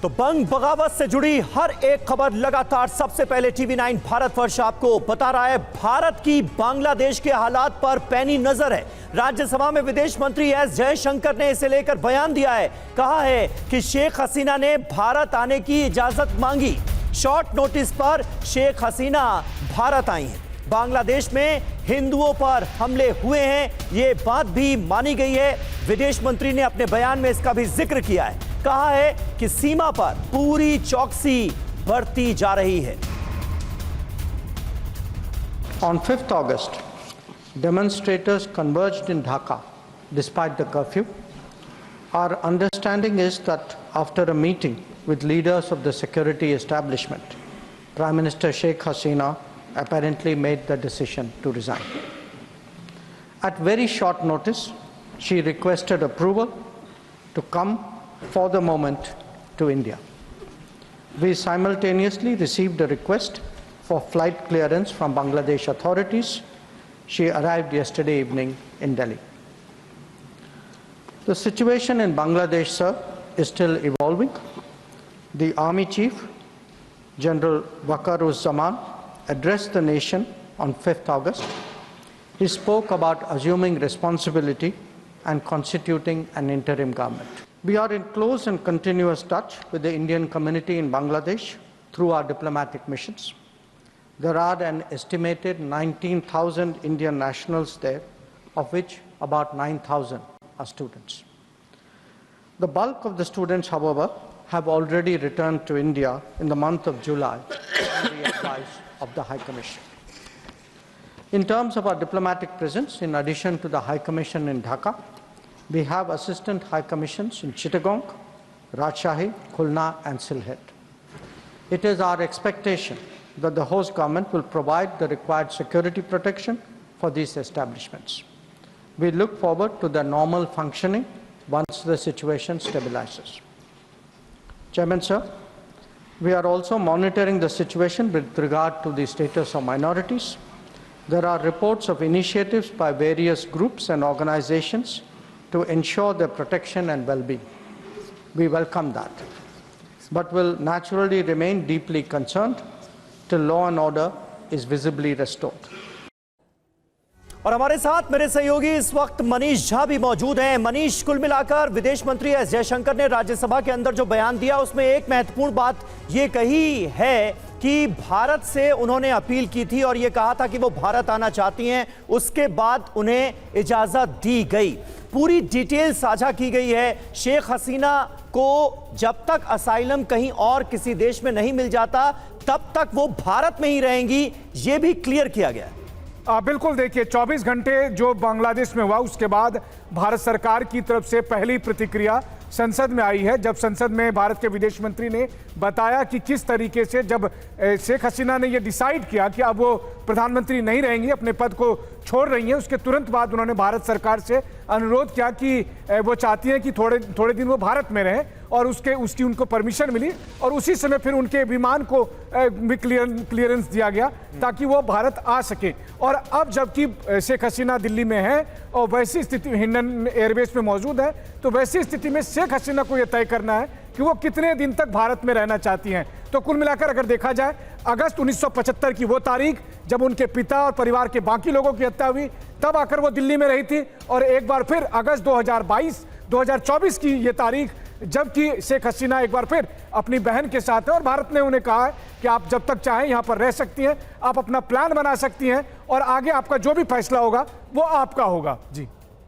तो बंग बगावत से जुड़ी हर एक खबर लगातार सबसे पहले टीवी9 भारतवर्ष आपको बता रहा है। भारत की बांग्लादेश के हालात पर पैनी नजर है। राज्यसभा में विदेश मंत्री एस जयशंकर ने इसे लेकर बयान दिया है। कहा है कि शेख हसीना ने भारत आने की इजाजत मांगी। शॉर्ट नोटिस पर शेख हसीना भारत आई हैं। बांग्लादेश में हिंदुओं पर हमले हुए हैं, ये बात भी मानी गई है। विदेश मंत्री ने अपने बयान में इसका भी जिक्र किया है। कहा है कि सीमा पर पूरी चौकसी बढ़ती जा रही है। On 5th August, demonstrators converged in Dhaka despite the curfew. Our understanding is that after a meeting with leaders of the security establishment, Prime Minister Sheikh Hasina apparently made the decision to resign. At very short notice, she requested approval to come for the moment to India. We simultaneously received a request for flight clearance from Bangladesh authorities. She arrived yesterday evening in Delhi. The situation in Bangladesh, sir, is still evolving. The Army Chief, General Waqar-uz-Zaman, addressed the nation on 5th August. He spoke about assuming responsibility and constituting an interim government. We are in close and continuous touch with the Indian community in Bangladesh through our diplomatic missions. There are an estimated 19,000 Indian nationals there, of which about 9,000 are students. The bulk of the students, however, have already returned to India in the month of July on the advice of the High Commission. In terms of our diplomatic presence, in addition to the High Commission in Dhaka, we have assistant High Commissions in Chittagong, Rajshahi, Khulna and Sylhet. It is our expectation that the host government will provide the required security protection for these establishments. We look forward to their normal functioning once the situation stabilizes. Chairman, sir, we are also monitoring the situation with regard to the status of minorities. There are reports of initiatives by various groups and organizations to ensure their protection and well-being. We welcome that, but will naturally remain deeply concerned till law and order is visibly restored. और हमारे साथ मेरे सहयोगी इस वक्त मनीष झा भी मौजूद हैं। मनीष, कुल मिलाकर विदेश मंत्री एस जयशंकर ने राज्यसभा के अंदर जो बयान दिया उसमें एक महत्वपूर्ण बात ये कही है कि भारत से उन्होंने अपील की थी और ये कहा था कि वो भारत आना चाहती हैं, उसके बाद उन्हें इजाजत दी गई। पूरी डिटेल साझा की गई है। शेख हसीना को जब तक असाइलम कहीं और किसी देश में नहीं मिल जाता तब तक वो भारत में ही रहेंगी, ये भी क्लियर किया गया है। बिल्कुल, देखिए 24 घंटे जो बांग्लादेश में हुआ उसके बाद भारत सरकार की तरफ से पहली प्रतिक्रिया संसद में आई है। जब संसद में भारत के विदेश मंत्री ने बताया कि किस तरीके से जब शेख हसीना ने यह डिसाइड किया कि अब वो प्रधानमंत्री नहीं रहेंगी, अपने पद को छोड़ रही हैं, उसके तुरंत बाद उन्होंने भारत सरकार से अनुरोध किया कि वो चाहती हैं कि थोड़े दिन वो भारत में रहें और उसकी उनको परमिशन मिली और उसी समय फिर उनके विमान को भी क्लियरेंस दिया गया ताकि वो भारत आ सके। और अब जबकि शेख हसीना दिल्ली में है और वैसी स्थिति हिंडन एयरबेस में मौजूद है, तो वैसी स्थिति में शेख हसीना को यह तय करना है कि वो कितने दिन तक भारत में रहना चाहती हैं। तो कुल मिलाकर अगर देखा जाए, अगस्त 1975 की वो तारीख जब उनके पिता और परिवार के बाकी लोगों की हत्या हुई, तब आकर वो दिल्ली में रही थी। और एक बार फिर अगस्त 2024 की ये तारीख जबकि शेख हसीना एक बार फिर अपनी बहन के साथ है और भारत ने उन्हें कहा है कि आप जब तक चाहें यहाँ पर रह सकती हैं, आप अपना प्लान बना सकती हैं और आगे आपका जो भी फैसला होगा वो आपका होगा। जी।